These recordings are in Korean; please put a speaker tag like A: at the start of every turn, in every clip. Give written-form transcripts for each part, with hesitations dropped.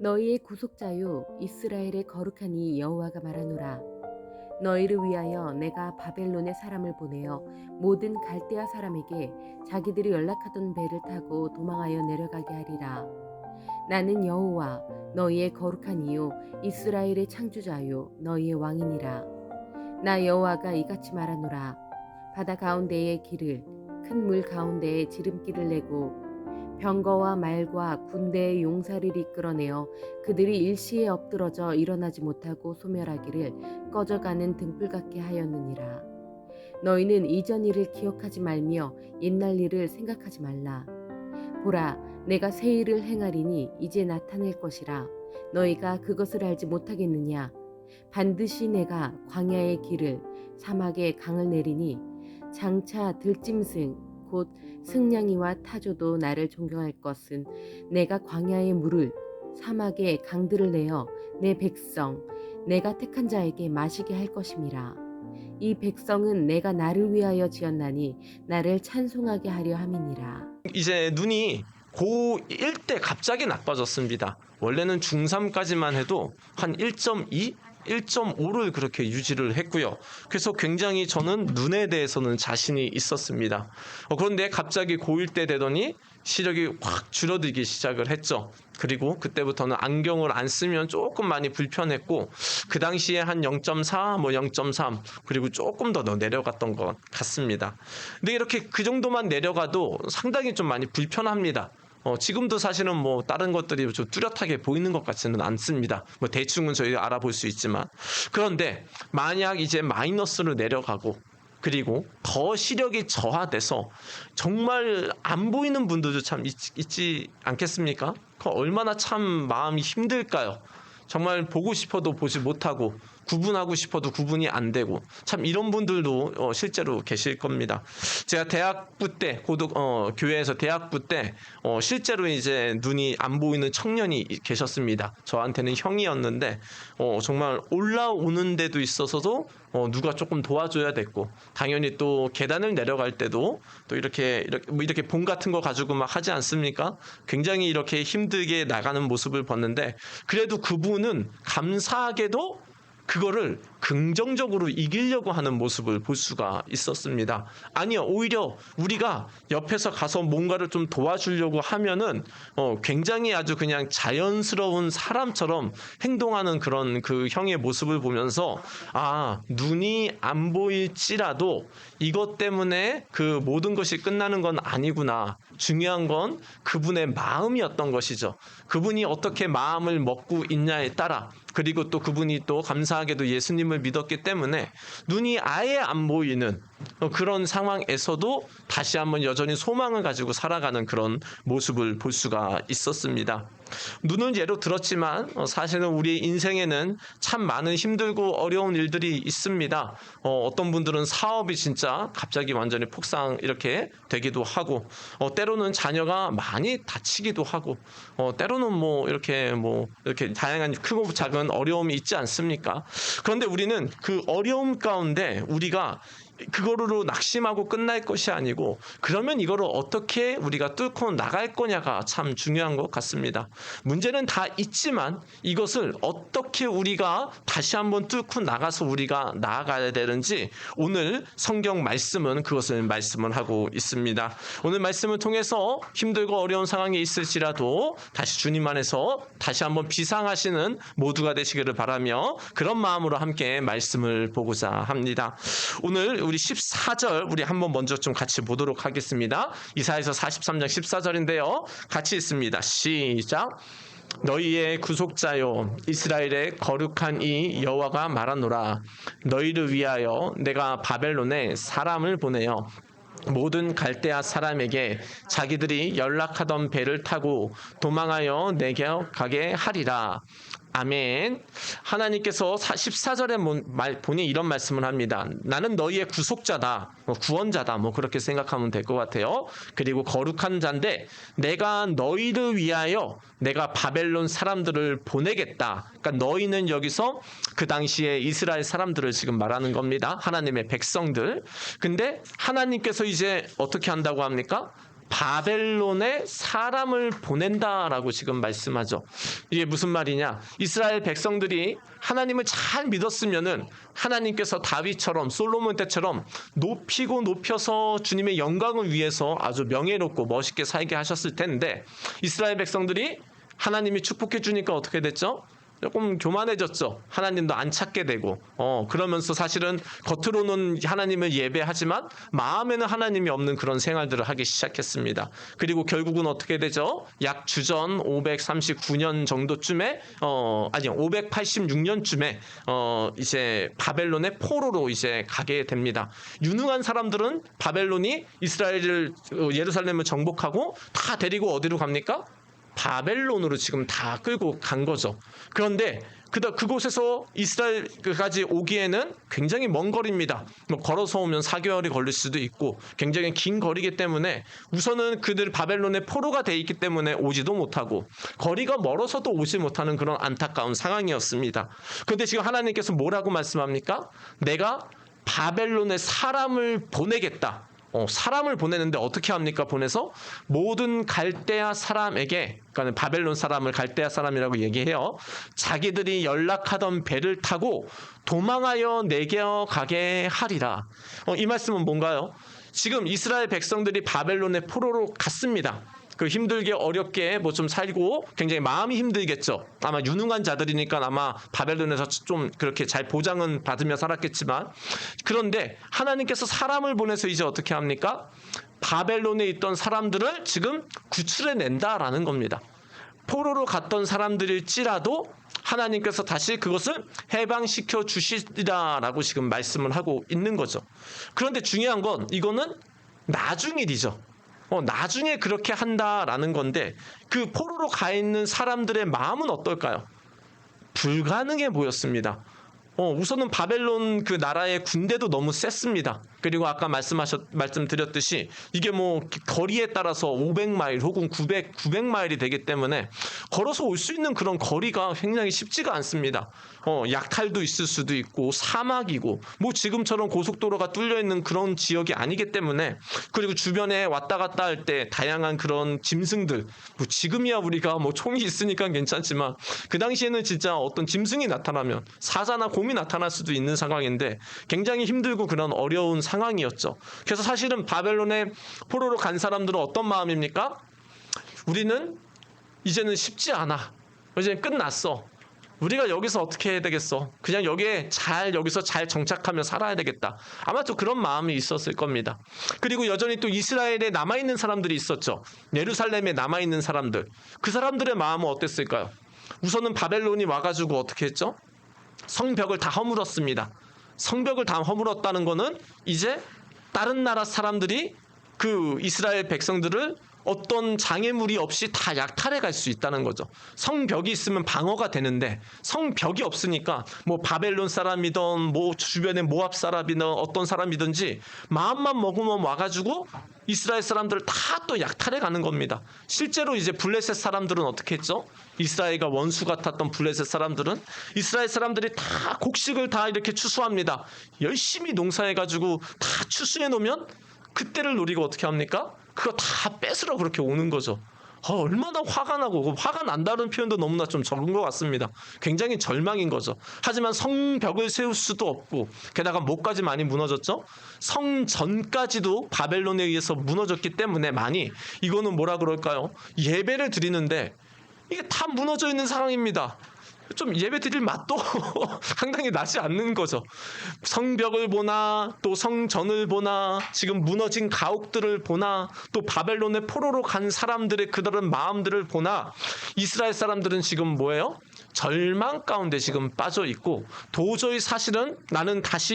A: 너희의 구속자요 이스라엘의 거룩한 이 여호와가 말하노라. 너희를 위하여 내가 바벨론의 사람을 보내어 모든 갈대아 사람에게 자기들이 연락하던 배를 타고 도망하여 내려가게 하리라. 나는 여호와 너희의 거룩한 이요 이스라엘의 창조자요 너희의 왕이니라. 나 여호와가 이같이 말하노라. 바다 가운데의 길을 큰 물 가운데에 지름길을 내고 병거와 말과 군대의 용사를 이끌어내어 그들이 일시에 엎드러져 일어나지 못하고 소멸하기를 꺼져가는 등불 같게 하였느니라. 너희는 이전 일을 기억하지 말며 옛날 일을 생각하지 말라. 보라, 내가 새 일을 행하리니 이제 나타낼 것이라. 너희가 그것을 알지 못하겠느냐? 반드시 내가 광야의 길을 사막의 강을 내리니 장차 들짐승 곧 승냥이와 타조도 나를 존경할 것은 내가 광야의 물을 사막의 강들을 내어 내 백성 내가 택한 자에게 마시게 할 것임이라. 이 백성은 내가 나를 위하여 지었나니 나를 찬송하게 하려 함이니라.
B: 이제 눈이 고1 때 갑자기 나빠졌습니다. 원래는 중3까지만 해도 한 1.2, 1.5를 그렇게 유지를 했고요. 그래서 굉장히 저는 눈에 대해서는 자신이 있었습니다. 그런데 갑자기 고1 때 되더니 시력이 확 줄어들기 시작을 했죠. 그리고 그때부터는 안경을 안 쓰면 조금 많이 불편했고 그 당시에 한 0.4, 0.3 그리고 조금 더 내려갔던 것 같습니다. 근데 이렇게 그 정도만 내려가도 상당히 좀 많이 불편합니다. 지금도 사실은 뭐 다른 것들이 좀 뚜렷하게 보이는 것 같지는 않습니다. 뭐 대충은 저희가 알아볼 수 있지만 그런데 만약 이제 마이너스로 내려가고 그리고 더 시력이 저하돼서 정말 안 보이는 분들도 참 있지 않겠습니까? 얼마나 참 마음이 힘들까요? 정말 보고 싶어도 보지 못하고 구분하고 싶어도 구분이 안 되고 참 이런 분들도 실제로 계실 겁니다. 제가 대학부 때 교회에서 대학부 때 실제로 이제 눈이 안 보이는 청년이 계셨습니다. 저한테는 형이었는데 정말 올라오는 데도 있어서도 누가 조금 도와줘야 됐고 당연히 또 계단을 내려갈 때도 또 이렇게 봉 같은 거 가지고 막 하지 않습니까? 굉장히 이렇게 힘들게 나가는 모습을 봤는데 그래도 그분은 감사하게도 그거를 긍정적으로 이기려고 하는 모습을 볼 수가 있었습니다. 아니요, 오히려 우리가 옆에서 가서 뭔가를 좀 도와주려고 하면은 굉장히 아주 그냥 자연스러운 사람처럼 행동하는 그런 그 형의 모습을 보면서 눈이 안 보일지라도 이것 때문에 그 모든 것이 끝나는 건 아니구나. 중요한 건 그분의 마음이었던 것이죠. 그분이 어떻게 마음을 먹고 있냐에 따라 그리고 또 그분이 또 감사하게도 예수님을 믿었기 때문에 눈이 아예 안 보이는 그런 상황에서도 다시 한번 여전히 소망을 가지고 살아가는 그런 모습을 볼 수가 있었습니다. 눈은 예로 들었지만 사실은 우리 인생에는 참 많은 힘들고 어려운 일들이 있습니다. 어떤 분들은 사업이 진짜 갑자기 완전히 폭삭 이렇게 되기도 하고 때로는 자녀가 많이 다치기도 하고 때로는 이렇게 다양한 크고 작은 어려움이 있지 않습니까? 그런데 우리는 그 어려움 가운데 우리가 그거로 낙심하고 끝날 것이 아니고 그러면 이거를 어떻게 우리가 뚫고 나갈 거냐가 참 중요한 것 같습니다. 문제는 다 있지만 이것을 어떻게 우리가 다시 한번 뚫고 나가서 우리가 나아가야 되는지 오늘 성경 말씀은 그것을 말씀을 하고 있습니다. 오늘 말씀을 통해서 힘들고 어려운 상황이 있을지라도 다시 주님 안에서 다시 한번 비상하시는 모두가 되시기를 바라며 그런 마음으로 함께 말씀을 보고자 합니다. 오늘 우리 14절 우리 한번 먼저 좀 같이 보도록 하겠습니다. 이사야서 43장 14절인데요. 같이 있습니다. 시작. 너희의 구속자요 이스라엘의 거룩한 이 여호와가 말하노라. 너희를 위하여 내가 바벨론에 사람을 보내어 모든 갈대아 사람에게 자기들이 연락하던 배를 타고 도망하여 내게 가게 하리라. 아멘. 하나님께서 14절에 보니 이런 말씀을 합니다. 나는 너희의 구속자다, 구원자다, 그렇게 생각하면 될 것 같아요. 그리고 거룩한 자인데 내가 너희를 위하여 내가 바벨론 사람들을 보내겠다. 그러니까 너희는 여기서 그 당시에 이스라엘 사람들을 지금 말하는 겁니다. 하나님의 백성들. 근데 하나님께서 이제 어떻게 한다고 합니까? 바벨론에 사람을 보낸다라고 지금 말씀하죠. 이게 무슨 말이냐? 이스라엘 백성들이 하나님을 잘 믿었으면은 하나님께서 다윗처럼 솔로몬 때처럼 높이고 높여서 주님의 영광을 위해서 아주 명예롭고 멋있게 살게 하셨을 텐데, 이스라엘 백성들이 하나님이 축복해 주니까 어떻게 됐죠? 조금 교만해졌죠. 하나님도 안 찾게 되고, 그러면서 사실은 겉으로는 하나님을 예배하지만 마음에는 하나님이 없는 그런 생활들을 하기 시작했습니다. 그리고 결국은 어떻게 되죠? 약 주전 539년 정도쯤에, 586년쯤에 이제 바벨론의 포로로 이제 가게 됩니다. 유능한 사람들은 바벨론이 예루살렘을 정복하고 다 데리고 어디로 갑니까? 바벨론으로 지금 다 끌고 간 거죠. 그런데 그곳에서 이스라엘까지 오기에는 굉장히 먼 거리입니다. 걸어서 오면 4개월이 걸릴 수도 있고 굉장히 긴 거리이기 때문에 우선은 그들 바벨론의 포로가 돼 있기 때문에 오지도 못하고 거리가 멀어서도 오지 못하는 그런 안타까운 상황이었습니다. 그런데 지금 하나님께서 뭐라고 말씀합니까? 내가 바벨론에 사람을 보내겠다. 사람을 보내는데 어떻게 합니까? 보내서 모든 갈대아 사람에게, 그러니까 바벨론 사람을 갈대아 사람이라고 얘기해요. 자기들이 연락하던 배를 타고 도망하여 내겨 가게 하리라. 이 말씀은 뭔가요? 지금 이스라엘 백성들이 바벨론의 포로로 갔습니다. 힘들게 어렵게 좀 살고 굉장히 마음이 힘들겠죠. 아마 유능한 자들이니까 아마 바벨론에서 좀 그렇게 잘 보장은 받으며 살았겠지만, 그런데 하나님께서 사람을 보내서 이제 어떻게 합니까? 바벨론에 있던 사람들을 지금 구출해낸다라는 겁니다. 포로로 갔던 사람들일지라도 하나님께서 다시 그것을 해방시켜 주시리라라고 지금 말씀을 하고 있는 거죠. 그런데 중요한 건 이거는 나중 일이죠. 나중에 그렇게 한다라는 건데, 그 포로로 가 있는 사람들의 마음은 어떨까요? 불가능해 보였습니다. 우선은 바벨론 그 나라의 군대도 너무 셌습니다. 그리고 아까 말씀드렸듯이 이게 거리에 따라서 500마일 혹은 900마일이 되기 때문에 걸어서 올 수 있는 그런 거리가 굉장히 쉽지가 않습니다. 약탈도 있을 수도 있고 사막이고 지금처럼 고속도로가 뚫려 있는 그런 지역이 아니기 때문에, 그리고 주변에 왔다 갔다 할 때 다양한 그런 짐승들, 지금이야 우리가 총이 있으니까 괜찮지만 그 당시에는 진짜 어떤 짐승이 나타나면 사자나 곰이 나타날 수도 있는 상황인데 굉장히 힘들고 그런 어려운 상황이었죠. 그래서 사실은 바벨론에 포로로 간 사람들은 어떤 마음입니까? 우리는 이제는 쉽지 않아. 이제 끝났어. 우리가 여기서 어떻게 해야 되겠어? 그냥 여기서 잘 정착하며 살아야 되겠다. 아마 또 그런 마음이 있었을 겁니다. 그리고 여전히 또 이스라엘에 남아있는 사람들이 있었죠. 예루살렘에 남아있는 사람들. 그 사람들의 마음은 어땠을까요? 우선은 바벨론이 와가지고 어떻게 했죠? 성벽을 다 허물었습니다. 성벽을 다 허물었다는 거는 이제 다른 나라 사람들이 그 이스라엘 백성들을 어떤 장애물이 없이 다 약탈해 갈 수 있다는 거죠. 성벽이 있으면 방어가 되는데 성벽이 없으니까 바벨론 사람이든 주변에 모압 사람이든 어떤 사람이든지 마음만 먹으면 와가지고 이스라엘 사람들을 다 또 약탈해 가는 겁니다. 실제로 이제 블레셋 사람들은 어떻게 했죠? 이스라엘과 원수 같았던 블레셋 사람들은 이스라엘 사람들이 다 곡식을 다 이렇게 추수합니다. 열심히 농사해가지고 다 추수해 놓으면 그때를 노리고 어떻게 합니까? 그거 다 뺏으러 그렇게 오는 거죠. 얼마나 화가 나고, 화가 난다는 표현도 너무나 좀 적은 것 같습니다. 굉장히 절망인 거죠. 하지만 성벽을 세울 수도 없고, 게다가 뭐까지 많이 무너졌죠? 성전까지도 바벨론에 의해서 무너졌기 때문에 이거는 뭐라 그럴까요? 예배를 드리는데 이게 다 무너져 있는 상황입니다. 좀 예배 드릴 맛도 상당히 나지 않는 거죠. 성벽을 보나 또 성전을 보나 지금 무너진 가옥들을 보나 또 바벨론의 포로로 간 사람들의 그다른 마음들을 보나 이스라엘 사람들은 지금 뭐예요? 절망 가운데 지금 빠져 있고 도저히 사실은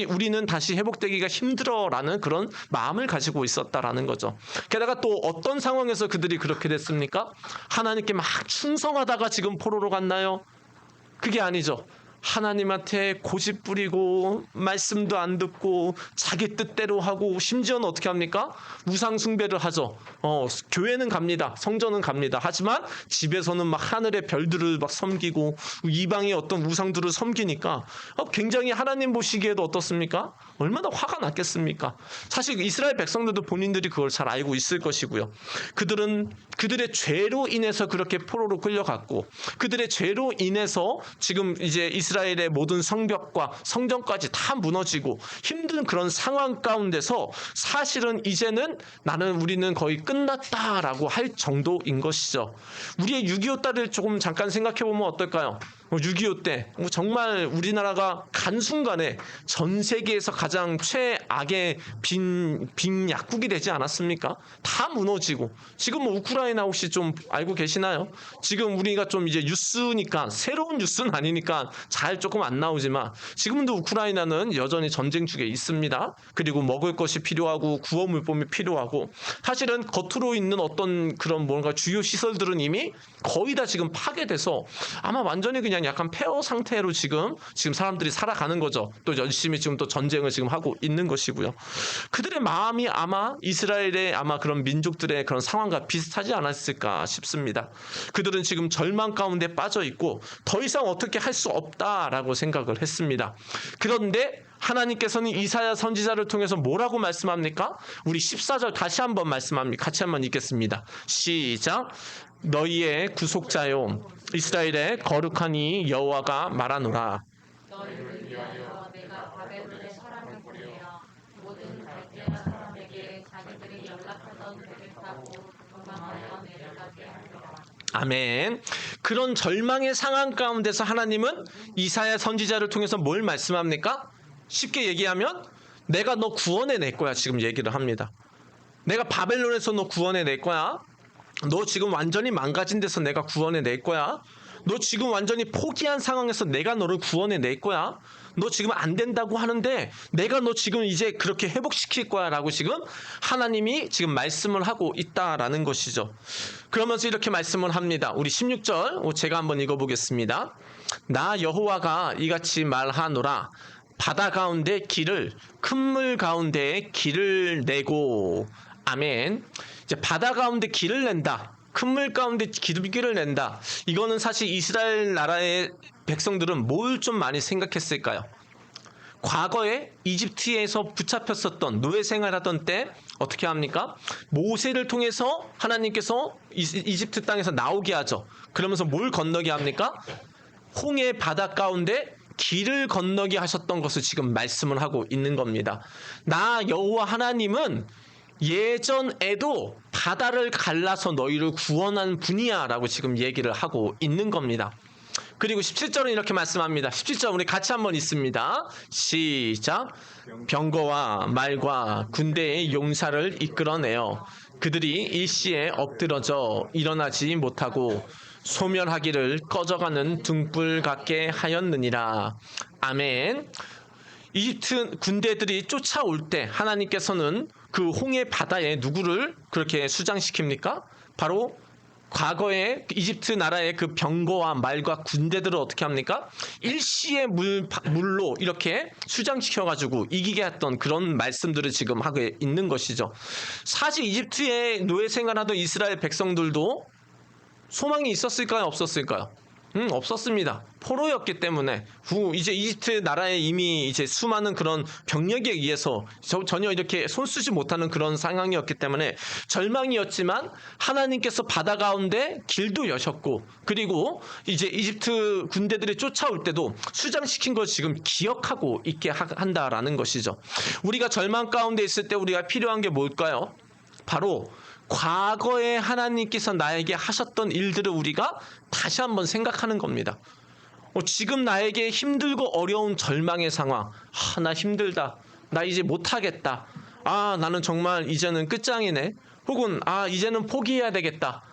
B: 우리는 다시 회복되기가 힘들어라는 그런 마음을 가지고 있었다라는 거죠. 게다가 또 어떤 상황에서 그들이 그렇게 됐습니까? 하나님께 막 충성하다가 지금 포로로 갔나요? 그게 아니죠. 하나님한테 고집 부리고 말씀도 안 듣고 자기 뜻대로 하고 심지어는 어떻게 합니까? 우상 숭배를 하죠. 교회는 갑니다. 성전은 갑니다. 하지만 집에서는 막 하늘의 별들을 막 섬기고 이방의 어떤 우상들을 섬기니까 굉장히 하나님 보시기에도 어떻습니까? 얼마나 화가 났겠습니까? 사실 이스라엘 백성들도 본인들이 그걸 잘 알고 있을 것이고요. 그들은 그들의 죄로 인해서 그렇게 포로로 끌려갔고, 그들의 죄로 인해서 지금 이제 이스라엘의 모든 성벽과 성전까지 다 무너지고 힘든 그런 상황 가운데서 사실은 이제는 우리는 거의 끝났다라고 할 정도인 것이죠. 우리의 6.25 때를 조금 잠깐 생각해 보면 어떨까요? 6.25 때 정말 우리나라가 한순간에 전 세계에서 가장 최악의 빈 약국이 되지 않았습니까? 다 무너지고 지금 우크라이나 혹시 좀 알고 계시나요? 지금 우리가 좀 이제 뉴스니까 새로운 뉴스는 아니니까 잘 조금 안 나오지만 지금도 우크라이나는 여전히 전쟁 중에 있습니다. 그리고 먹을 것이 필요하고 구호 물품이 필요하고 사실은 겉으로 있는 어떤 그런 뭔가 주요 시설들은 이미 거의 다 지금 파괴돼서 아마 완전히 그냥 약간 폐허 상태로 지금 사람들이 살아가는 거죠. 또 열심히 지금 또 전쟁을 지금 하고 있는 것이고요. 그들의 마음이 아마 이스라엘의 아마 그런 민족들의 그런 상황과 비슷하지 않았을까 싶습니다. 그들은 지금 절망 가운데 빠져 있고 더 이상 어떻게 할 수 없다라고 생각을 했습니다. 그런데 하나님께서는 이사야 선지자를 통해서 뭐라고 말씀합니까? 우리 14절 다시 한번 말씀합니다. 같이 한번 읽겠습니다. 시작. 너희의 구속자요 이스라엘의 거룩하니 여호와가 말하노라.
A: 너희를 위하여 내가 바벨론의 사람을 보내어 모든 갈대아 사람에게 자기들이 연락하던 배를 타고 도망하여 내려가게 하리라. 아멘. 그런 절망의 상황 가운데서 하나님은 이사야 선지자를 통해서 뭘 말씀합니까? 쉽게 얘기하면 내가 너 구원해 낼 거야 지금 얘기를 합니다. 내가 바벨론에서 너 구원해 낼 거야. 너 지금 완전히 망가진 데서 내가 구원해 낼 거야. 너 지금 완전히 포기한 상황에서 내가 너를 구원해 낼 거야. 너 지금 안 된다고 하는데 내가 너 지금 이제 그렇게 회복시킬 거야 라고 지금 하나님이 지금 말씀을 하고 있다라는 것이죠. 그러면서 이렇게 말씀을 합니다. 우리 16절 제가 한번 읽어보겠습니다. 나 여호와가 이같이 말하노라. 바다 가운데 길을 큰 물 가운데 길을 내고. 아멘. 이제 바다 가운데 길을 낸다. 큰 물 가운데 길을 낸다. 이거는 사실 이스라엘 나라의 백성들은 뭘 좀 많이 생각했을까요? 과거에 이집트에서 붙잡혔었던 노예 생활하던 때 어떻게 합니까? 모세를 통해서 하나님께서 이집트 땅에서 나오게 하죠. 그러면서 뭘 건너게 합니까? 홍해 바다 가운데 길을 건너게 하셨던 것을 지금 말씀을 하고 있는 겁니다. 나 여호와 하나님은 예전에도 바다를 갈라서 너희를 구원한 분이야 라고 지금 얘기를 하고 있는 겁니다. 그리고 17절은 이렇게 말씀합니다. 17절 우리 같이 한번 읽습니다. 시작. 병거와 말과 군대의 용사를 이끌어내어 그들이 일시에 엎드러져 일어나지 못하고 소멸하기를 꺼져가는 등불 같게 하였느니라. 아멘. 이집트 군대들이 쫓아올 때 하나님께서는 그 홍해 바다에 누구를 그렇게 수장시킵니까? 바로 과거에 이집트 나라의 그 병거와 말과 군대들을 어떻게 합니까? 일시의 물로 이렇게 수장시켜가지고 이기게 했던 그런 말씀들을 지금 하고 있는 것이죠. 사실 이집트에 노예 생활하던 이스라엘 백성들도 소망이 있었을까요? 없었을까요? 없었습니다. 포로였기 때문에 이제 이집트 나라에 이미 이제 수많은 그런 병력에 의해서 전혀 이렇게 손쓰지 못하는 그런 상황이었기 때문에 절망이었지만 하나님께서 바다 가운데 길도 여셨고 그리고 이제 이집트 군대들이 쫓아올 때도 수장시킨 걸 지금 기억하고 있게 한다라는 것이죠. 우리가 절망 가운데 있을 때 우리가 필요한 게 뭘까요? 바로 과거에 하나님께서 나에게 하셨던 일들을 우리가 다시 한번 생각하는 겁니다. 지금 나에게 힘들고 어려운 절망의 상황. 나 힘들다. 나 이제 못하겠다. 나는 정말 이제는 끝장이네. 혹은 이제는 포기해야 되겠다.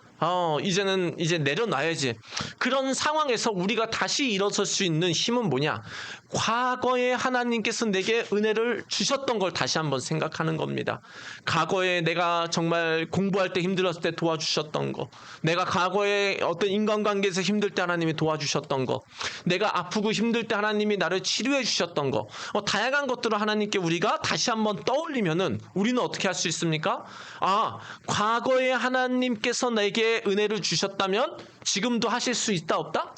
A: 이제는 이제 내려놔야지. 그런 상황에서 우리가 다시 일어설 수 있는 힘은 뭐냐? 과거에 하나님께서 내게 은혜를 주셨던 걸 다시 한번 생각하는 겁니다. 과거에 내가 정말 공부할 때 힘들었을 때 도와주셨던 거, 내가 과거에 어떤 인간관계에서 힘들 때 하나님이 도와주셨던 거, 내가 아프고 힘들 때 하나님이 나를 치료해 주셨던 거, 다양한 것들을 하나님께 우리가 다시 한번 떠올리면은 우리는 어떻게 할 수 있습니까? 과거에 하나님께서 내게 은혜를 주셨다면 지금도 하실 수 있다 없다?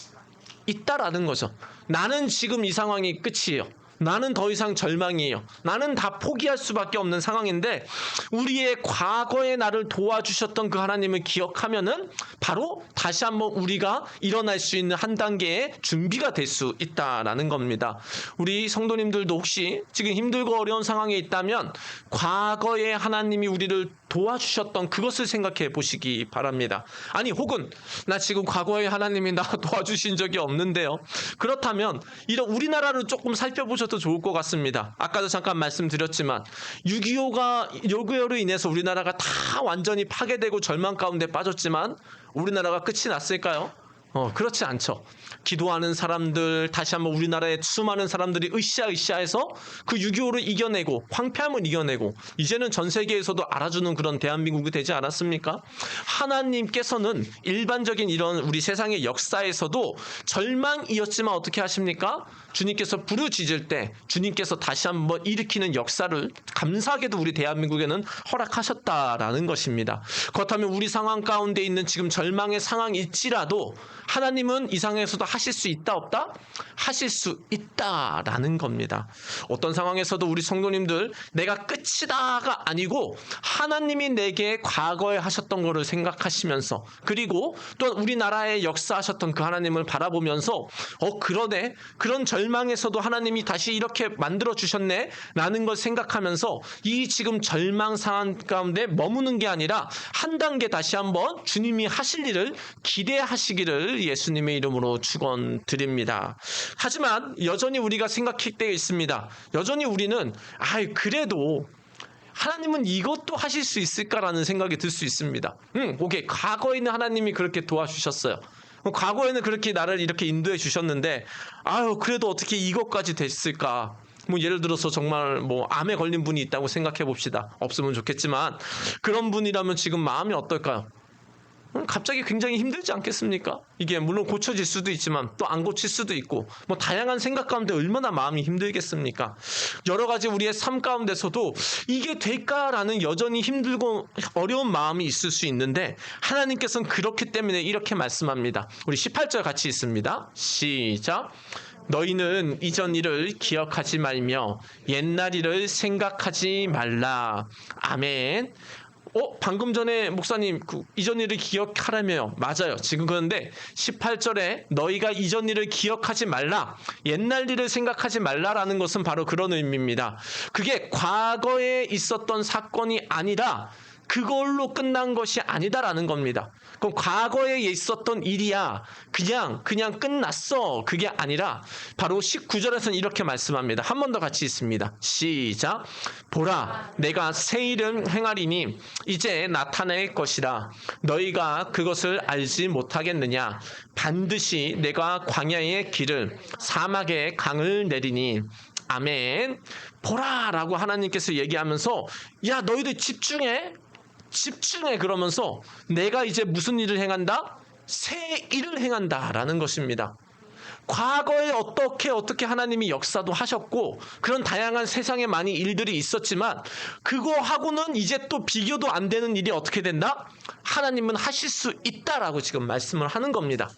A: 있다라는 거죠. 나는 지금 이 상황이 끝이에요.
B: 나는 더 이상 절망이에요. 나는 다 포기할 수밖에 없는 상황인데 우리의 과거의 나를 도와주셨던 그 하나님을 기억하면은 바로 다시 한번 우리가 일어날 수 있는 한 단계의 준비가 될 수 있다라는 겁니다. 우리 성도님들도 혹시 지금 힘들고 어려운 상황에 있다면 과거에 하나님이 우리를 도와주셨던 그것을 생각해 보시기 바랍니다. 아니 혹은 나 지금 과거에 하나님이 나 도와주신 적이 없는데요. 그렇다면 이런 우리나라를 조금 살펴보셔도 좋을 것 같습니다. 아까도 잠깐 말씀드렸지만 6.25로 인해서 우리나라가 다 완전히 파괴되고 절망 가운데 빠졌지만 우리나라가 끝이 났을까요? 그렇지 않죠. 기도하는 사람들, 다시 한번 우리나라의 수많은 사람들이 으쌰으쌰해서 그 6.25를 이겨내고 황폐함을 이겨내고 이제는 전 세계에서도 알아주는 그런 대한민국이 되지 않았습니까? 하나님께서는 일반적인 이런 우리 세상의 역사에서도 절망이었지만 어떻게 하십니까? 주님께서 부르짖을 때 주님께서 다시 한번 일으키는 역사를 감사하게도 우리 대한민국에는 허락하셨다라는 것입니다. 그렇다면 우리 상황 가운데 있는 지금 절망의 상황일지라도 하나님은 이 상황에서도 하실 수 있다 없다? 하실 수 있다라는 겁니다. 어떤 상황에서도 우리 성도님들 내가 끝이다가 아니고 하나님이 내게 과거에 하셨던 것을 생각하시면서 그리고 또 우리나라에 역사하셨던 그 하나님을 바라보면서 그러네 그런 절망에서도 하나님이 다시 이렇게 만들어 주셨네 라는 걸 생각하면서 이 지금 절망 상황 가운데 머무는 게 아니라 한 단계 다시 한번 주님이 하실 일을 기대하시기를 예수님의 이름으로 축원드립니다. 하지만 여전히 우리가 생각할 때 있습니다. 여전히 우리는 그래도 하나님은 이것도 하실 수 있을까라는 생각이 들 수 있습니다. 오케이. 과거에는 하나님이 그렇게 도와주셨어요. 과거에는 그렇게 나를 이렇게 인도해 주셨는데 그래도 어떻게 이것까지 됐을까? 예를 들어서 정말 암에 걸린 분이 있다고 생각해 봅시다. 없으면 좋겠지만 그런 분이라면 지금 마음이 어떨까요? 갑자기 굉장히 힘들지 않겠습니까? 이게 물론 고쳐질 수도 있지만 또 안 고칠 수도 있고 다양한 생각 가운데 얼마나 마음이 힘들겠습니까? 여러 가지 우리의 삶 가운데서도 이게 될까라는 여전히 힘들고 어려운 마음이 있을 수 있는데 하나님께서는 그렇기 때문에 이렇게 말씀합니다. 우리 18절 같이 있습니다. 시작. 너희는 이전 일을 기억하지 말며 옛날 일을 생각하지 말라. 아멘. 방금 전에 목사님 이전 일을 기억하라며요. 맞아요. 지금 그런데 18절에 너희가 이전 일을 기억하지 말라. 옛날 일을 생각하지 말라라는 것은 바로 그런 의미입니다. 그게 과거에 있었던 사건이 아니라 그걸로 끝난 것이 아니다라는 겁니다. 그럼 과거에 있었던 일이야 그냥 끝났어. 그게 아니라 바로 19절에서는 이렇게 말씀합니다. 한 번 더 같이 있습니다. 시작. 보라 내가 새 일을 행하리니 이제 나타낼 것이라. 너희가 그것을 알지 못하겠느냐. 반드시 내가 광야의 길을 사막의 강을 내리니. 아멘. 보라라고 하나님께서 얘기하면서 야 너희들 집중해 그러면서 내가 이제 무슨 일을 행한다? 새 일을 행한다라는 것입니다. 과거에 어떻게 하나님이 역사도 하셨고 그런 다양한 세상에 많이 일들이 있었지만 그거하고는 이제 또 비교도 안 되는 일이 어떻게 된다? 하나님은 하실 수 있다라고 지금 말씀을 하는 겁니다.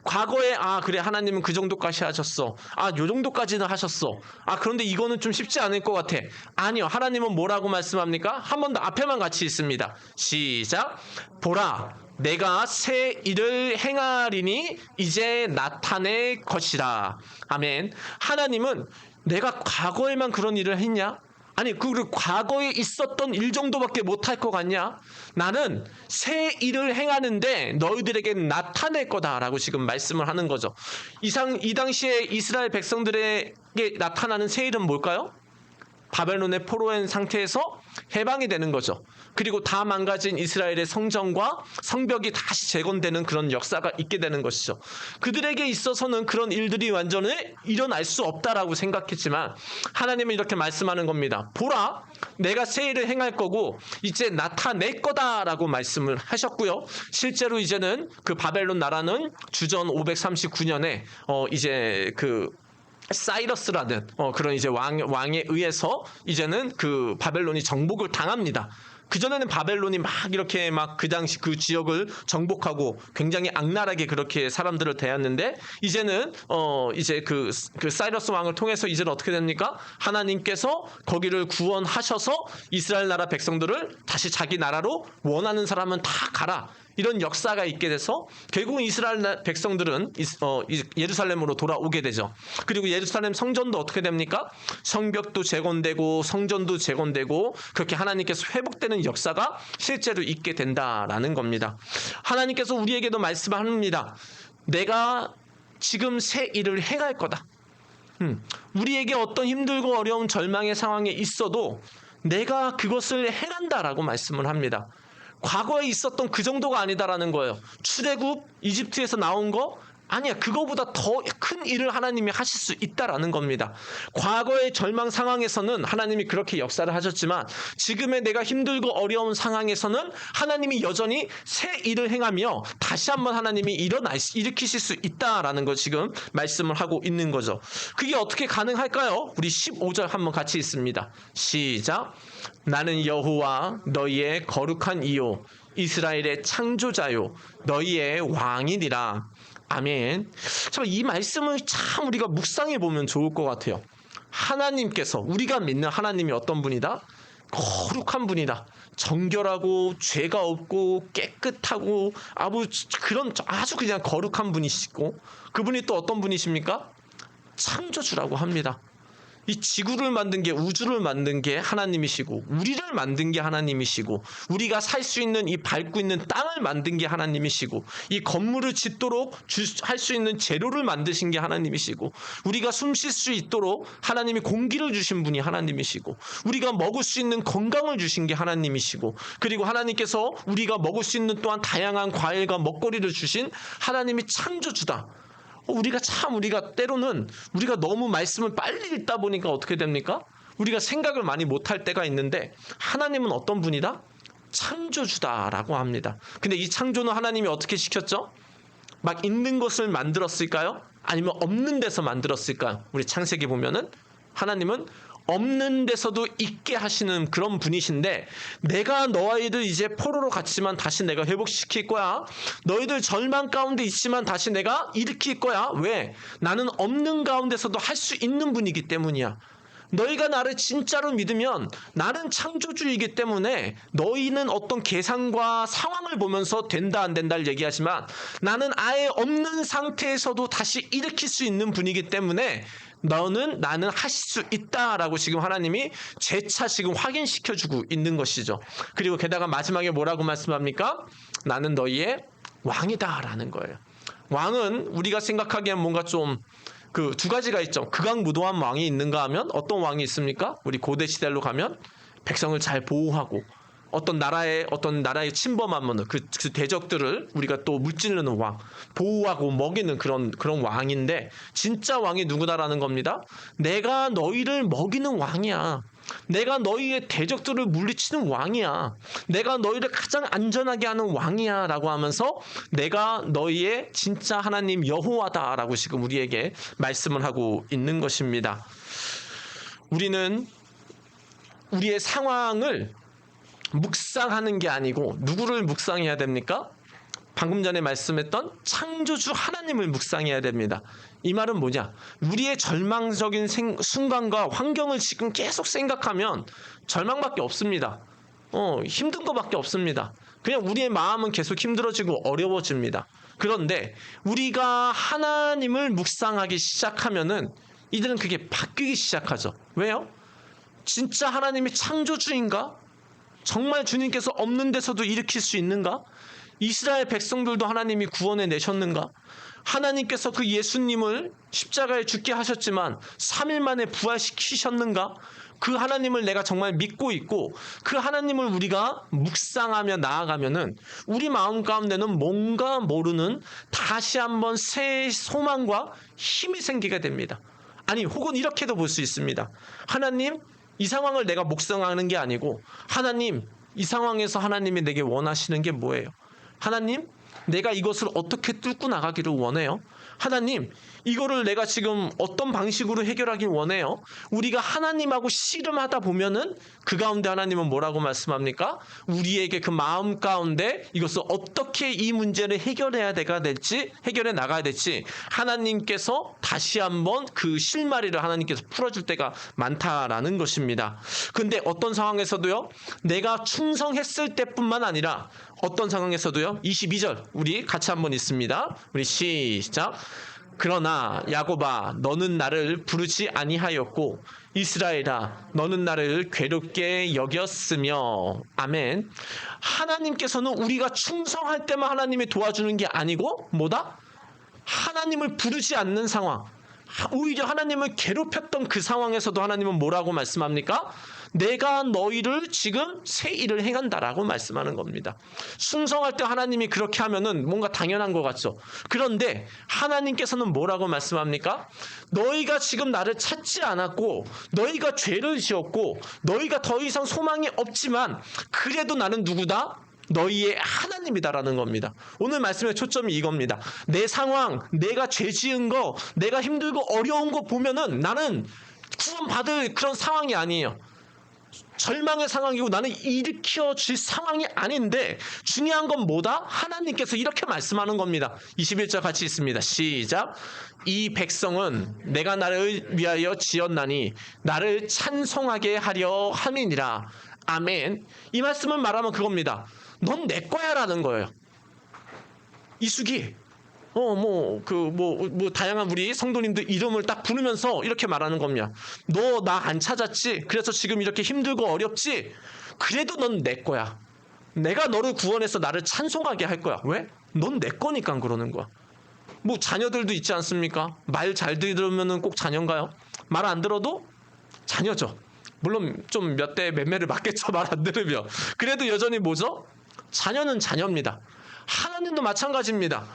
B: 과거에 그래 하나님은 그 정도까지 하셨어. 요 정도까지는 하셨어. 그런데 이거는 좀 쉽지 않을 것 같아. 아니요. 하나님은 뭐라고 말씀합니까? 한 번 더 앞에만 같이 있습니다. 시작. 보라 내가 새 일을 행하리니 이제 나타낼 것이라. 아멘. 하나님은 내가 과거에만 그런 일을 했냐? 아니 그리고 과거에 있었던 일 정도밖에 못할 것 같냐? 나는 새 일을 행하는데 너희들에게 나타낼 거다라고 지금 말씀을 하는 거죠. 이 당시에 이스라엘 백성들에게 나타나는 새 일은 뭘까요? 바벨론의 포로인 상태에서 해방이 되는 거죠. 그리고 다 망가진 이스라엘의 성전과 성벽이 다시 재건되는 그런 역사가 있게 되는 것이죠. 그들에게 있어서는 그런 일들이 완전히 일어날 수 없다라고 생각했지만 하나님은 이렇게 말씀하는 겁니다. 보라 내가 새 일을 행할 거고 이제 나타낼 거다라고 말씀을 하셨고요. 실제로 이제는 그 바벨론 나라는 주전 539년에 이제 사이러스라는 그런 이제 왕에 의해서 이제는 그 바벨론이 정복을 당합니다. 그전에는 바벨론이 막 이렇게 막 그 당시 그 지역을 정복하고 굉장히 악랄하게 그렇게 사람들을 대했는데, 이제는 이제 그 사이러스 왕을 통해서 이제는 어떻게 됩니까? 하나님께서 거기를 구원하셔서 이스라엘 나라 백성들을 다시 자기 나라로 원하는 사람은 다 가라, 이런 역사가 있게 돼서 결국은 이스라엘 백성들은 예루살렘으로 돌아오게 되죠. 그리고 예루살렘 성전도 어떻게 됩니까? 성벽도 재건되고 성전도 재건되고 그렇게 하나님께서 회복되는 역사가 실제로 있게 된다라는 겁니다. 하나님께서 우리에게도 말씀합니다. 내가 지금 새 일을 행할 거다. 우리에게 어떤 힘들고 어려운 절망의 상황에 있어도 내가 그것을 행한다라고 말씀을 합니다. 과거에 있었던 그 정도가 아니다라는 거예요. 출애굽 이집트에서 나온 거 아니야. 그거보다 더 큰 일을 하나님이 하실 수 있다라는 겁니다. 과거의 절망 상황에서는 하나님이 그렇게 역사를 하셨지만 지금의 내가 힘들고 어려운 상황에서는 하나님이 여전히 새 일을 행하며 다시 한번 하나님이 일으키실 수 있다라는 걸 지금 말씀을 하고 있는 거죠. 그게 어떻게 가능할까요? 우리 15절 한번 같이 읽습니다. 시작. 나는 여호와 너희의 거룩한 이요 이스라엘의 창조자요 너희의 왕이니라. 아멘. 참, 이 말씀을 참 우리가 묵상해 보면 좋을 것 같아요. 하나님께서, 우리가 믿는 하나님이 어떤 분이다? 거룩한 분이다. 정결하고 죄가 없고 깨끗하고 아주 그냥 거룩한 분이시고, 그분이 또 어떤 분이십니까? 창조주라고 합니다. 이 지구를 만든 게, 우주를 만든 게 하나님이시고, 우리를 만든 게 하나님이시고, 우리가 살 수 있는 이 밟고 있는 땅을 만든 게 하나님이시고, 이 건물을 짓도록 할 수 있는 재료를 만드신 게 하나님이시고, 우리가 숨 쉴 수 있도록 하나님이 공기를 주신 분이 하나님이시고, 우리가 먹을 수 있는 건강을 주신 게 하나님이시고, 그리고 하나님께서 우리가 먹을 수 있는 또한 다양한 과일과 먹거리를 주신 하나님이 창조주다. 우리가 때로는 우리가 너무 말씀을 빨리 읽다 보니까 어떻게 됩니까? 우리가 생각을 많이 못할 때가 있는데, 하나님은 어떤 분이다? 창조주다라고 합니다. 근데 이 창조는 하나님이 어떻게 시켰죠? 막 있는 것을 만들었을까요? 아니면 없는 데서 만들었을까요? 우리 창세기 보면은 하나님은 없는 데서도 있게 하시는 그런 분이신데, 내가 너희들 이제 포로로 갔지만 다시 내가 회복시킬 거야. 너희들 절망 가운데 있지만 다시 내가 일으킬 거야. 왜? 나는 없는 가운데서도 할 수 있는 분이기 때문이야. 너희가 나를 진짜로 믿으면 나는 창조주이기 때문에 너희는 어떤 계산과 상황을 보면서 된다 안 된다를 얘기하지만, 나는 아예 없는 상태에서도 다시 일으킬 수 있는 분이기 때문에 나는 하실 수 있다라고 지금 하나님이 재차 지금 확인시켜주고 있는 것이죠. 그리고 게다가 마지막에 뭐라고 말씀합니까? 나는 너희의 왕이다라는 거예요. 왕은 우리가 생각하기엔 뭔가 좀 그 두 가지가 있죠. 극악무도한 왕이 있는가 하면 어떤 왕이 있습니까? 우리 고대 시대로 가면 백성을 잘 보호하고 어떤 나라의 침범하면 그 대적들을 우리가 또 무찌르는 왕, 보호하고 먹이는 그런 왕인데, 진짜 왕이 누구다라는 겁니다. 내가 너희를 먹이는 왕이야. 내가 너희의 대적들을 물리치는 왕이야. 내가 너희를 가장 안전하게 하는 왕이야 라고 하면서 내가 너희의 진짜 하나님 여호와다라고 지금 우리에게 말씀을 하고 있는 것입니다. 우리는 우리의 상황을 묵상하는 게 아니고 누구를 묵상해야 됩니까? 방금 전에 말씀했던 창조주 하나님을 묵상해야 됩니다. 이 말은 뭐냐? 우리의 절망적인 순간과 환경을 지금 계속 생각하면 절망밖에 없습니다. 힘든 것밖에 없습니다. 그냥 우리의 마음은 계속 힘들어지고 어려워집니다. 그런데 우리가 하나님을 묵상하기 시작하면은 이들은 그게 바뀌기 시작하죠. 왜요? 진짜 하나님이 창조주인가? 정말 주님께서 없는 데서도 일으킬 수 있는가? 이스라엘 백성들도 하나님이 구원해 내셨는가? 하나님께서 그 예수님을 십자가에 죽게 하셨지만 3일 만에 부활시키셨는가? 그 하나님을 내가 정말 믿고 있고 그 하나님을 우리가 묵상하며 나아가면은 우리 마음 가운데는 뭔가 모르는 다시 한번 새 소망과 힘이 생기게 됩니다. 아니, 혹은 이렇게도 볼 수 있습니다. 하나님, 이 상황을 내가 묵상하는 게 아니고, 하나님, 이 상황에서 하나님이 내게 원하시는 게 뭐예요? 하나님, 내가 이것을 어떻게 뚫고 나가기를 원해요? 하나님, 이거를 내가 지금 어떤 방식으로 해결하길 원해요? 우리가 하나님하고 씨름하다 보면은 그 가운데 하나님은 뭐라고 말씀합니까? 우리에게 그 마음 가운데 이것을 어떻게 이 문제를 해결해 나가야 될지 하나님께서 다시 한번 그 실마리를 하나님께서 풀어줄 때가 많다라는 것입니다. 근데 어떤 상황에서도요, 내가 충성했을 때뿐만 아니라 어떤 상황에서도요, 22절 우리 같이 한번 읽습니다. 우리 시작. 그러나 야곱아 너는 나를 부르지 아니하였고 이스라엘아 너는 나를 괴롭게 여겼으며. 아멘. 하나님께서는 우리가 충성할 때만 하나님이 도와주는 게 아니고 뭐다? 하나님을 부르지 않는 상황, 오히려 하나님을 괴롭혔던 그 상황에서도 하나님은 뭐라고 말씀합니까? 내가 너희를 지금 새 일을 행한다라고 말씀하는 겁니다. 충성할 때 하나님이 그렇게 하면은 뭔가 당연한 것 같죠. 그런데 하나님께서는 뭐라고 말씀합니까? 너희가 지금 나를 찾지 않았고 너희가 죄를 지었고 너희가 더 이상 소망이 없지만 그래도 나는 누구다? 너희의 하나님이다라는 겁니다. 오늘 말씀의 초점이 이겁니다. 내 상황, 내가 죄 지은 거, 내가 힘들고 어려운 거 보면은 나는 구원받을 그런 상황이 아니에요. 절망의 상황이고 나는 일으켜 줄 상황이 아닌데 중요한 건 뭐다? 하나님께서 이렇게 말씀하는 겁니다. 21절 같이 있습니다. 시작. 이 백성은 내가 나를 위하여 지었나니 나를 찬송하게 하려 함이니라. 아멘. 이 말씀을 말하면 그겁니다. 넌 내 거야 라는 거예요. 이수기 다양한 우리 성도님들 이름을 딱 부르면서 이렇게 말하는 겁니다. 너 나 안 찾았지? 그래서 지금 이렇게 힘들고 어렵지? 그래도 넌 내 거야. 내가 너를 구원해서 나를 찬송하게 할 거야. 왜? 넌 내 거니까 그러는 거야. 뭐 자녀들도 있지 않습니까? 말 잘 들으면은 꼭 자녀인가요? 말 안 들어도 자녀죠. 물론 좀 몇 대 맴매를 맞겠죠. 말 안 들으면. 그래도 여전히 뭐죠? 자녀는 자녀입니다. 하나님도 마찬가지입니다.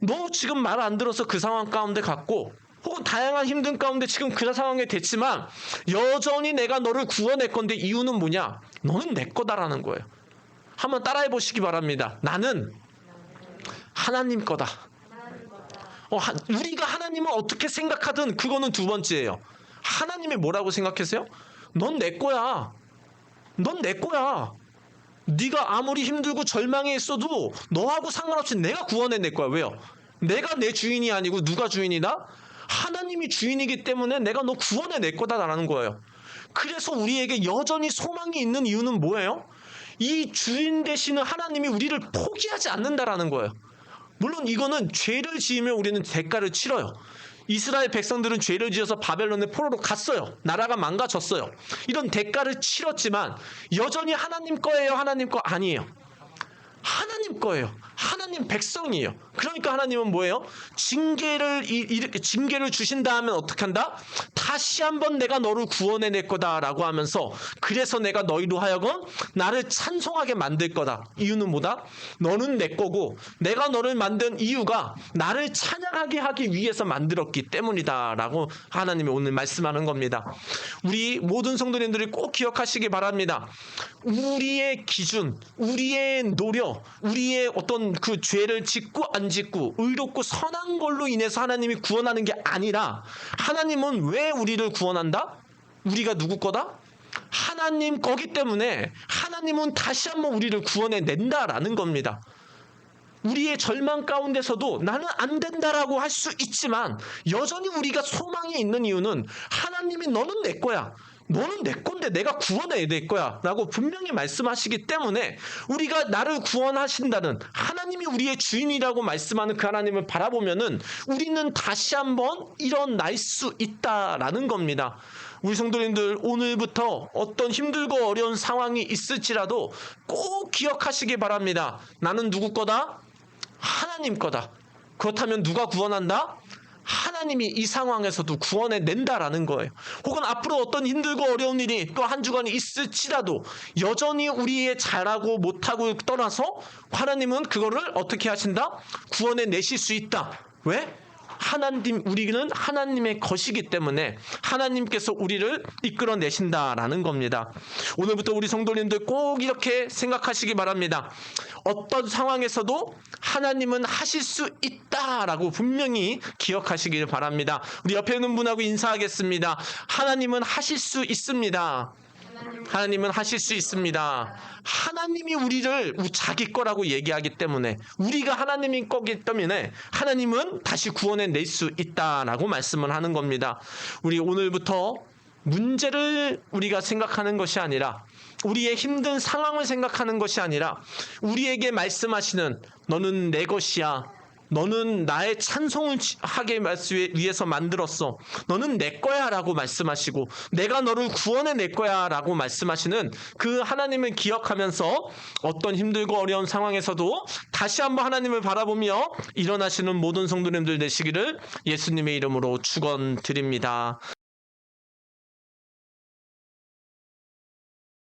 B: 너 지금 말 안 들어서 그 상황 가운데 갔고 혹은 다양한 힘든 가운데 지금 그 상황에 됐지만 여전히 내가 너를 구원할 건데 이유는 뭐냐? 너는 내 거다라는 거예요. 한번 따라해 보시기 바랍니다. 나는 하나님 거다. 우리가 하나님을 어떻게 생각하든 그거는 두 번째예요. 하나님이 뭐라고 생각하세요? 넌 내 거야. 넌 내 거야. 네가 아무리 힘들고 절망에 있어도 너하고 상관없이 내가 구원해낼 거야. 왜요? 내가 내 주인이 아니고 누가 주인이다? 하나님이 주인이기 때문에 내가 너 구원해낼 거다라는 거예요. 그래서 우리에게 여전히 소망이 있는 이유는 뭐예요? 이 주인 되시는 하나님이 우리를 포기하지 않는다라는 거예요. 물론 이거는 죄를 지으면 우리는 대가를 치러요. 이스라엘 백성들은 죄를 지어서 바벨론의 포로로 갔어요. 나라가 망가졌어요. 이런 대가를 치렀지만 여전히 하나님 거예요? 하나님 거 아니에요? 하나님 거예요. 하나님 백성이에요. 그러니까 하나님은 뭐예요? 징계를 주신다 하면 어떻게 한다? 다시 한번 내가 너를 구원해낼 거다라고 하면서 그래서 내가 너희로 하여금 나를 찬송하게 만들 거다. 이유는 뭐다? 너는 내 거고 내가 너를 만든 이유가 나를 찬양하게 하기 위해서 만들었기 때문이다 라고 하나님이 오늘 말씀하는 겁니다. 우리 모든 성도님들이 꼭 기억하시기 바랍니다. 우리의 기준, 우리의 노력, 우리의 어떤 그 죄를 짓고 안 짓고 의롭고 선한 걸로 인해서 하나님이 구원하는 게 아니라 하나님은 왜 우리를 구원한다? 우리가 누구 거다? 하나님 거기 때문에 하나님은 다시 한번 우리를 구원해낸다라는 겁니다. 우리의 절망 가운데서도 나는 안 된다라고 할 수 있지만 여전히 우리가 소망이 있는 이유는 하나님이 너는 내 거야. 너는 내 건데 내가 구원해야 될 거야 라고 분명히 말씀하시기 때문에 우리가 나를 구원하신다는 하나님이 우리의 주인이라고 말씀하는 그 하나님을 바라보면은 우리는 다시 한번 일어날 수 있다라는 겁니다. 우리 성도님들 오늘부터 어떤 힘들고 어려운 상황이 있을지라도 꼭 기억하시기 바랍니다. 나는 누구 거다? 하나님 거다. 그렇다면 누가 구원한다? 하나님이 이 상황에서도 구원해낸다라는 거예요. 혹은 앞으로 어떤 힘들고 어려운 일이 또 한 주간이 있을지라도 여전히 우리의 잘하고 못하고 떠나서 하나님은 그거를 어떻게 하신다? 구원해내실 수 있다. 왜? 우리는 하나님의 것이기 때문에 하나님께서 우리를 이끌어내신다라는 겁니다. 오늘부터 우리 성도님들 꼭 이렇게 생각하시기 바랍니다. 어떤 상황에서도 하나님은 하실 수 있다라고 분명히 기억하시길 바랍니다. 우리 옆에 있는 분하고 인사하겠습니다. 하나님은 하실 수 있습니다. 하나님은 하실 수 있습니다. 하나님이 우리를 자기 거라고 얘기하기 때문에, 우리가 하나님인 거기 때문에 하나님은 다시 구원해낼 수 있다라고 말씀을 하는 겁니다. 우리 오늘부터 문제를 우리가 생각하는 것이 아니라, 우리의 힘든 상황을 생각하는 것이 아니라, 우리에게 말씀하시는 너는 내 것이야, 너는 나의 찬송을 하게 위해서 만들었어, 너는 내 거야 라고 말씀하시고, 내가 너를 구원해 낼 거야 라고 말씀하시는 그 하나님을 기억하면서 어떤 힘들고 어려운 상황에서도 다시 한번 하나님을 바라보며 일어나시는 모든 성도님들 되시기를 예수님의 이름으로 축원드립니다.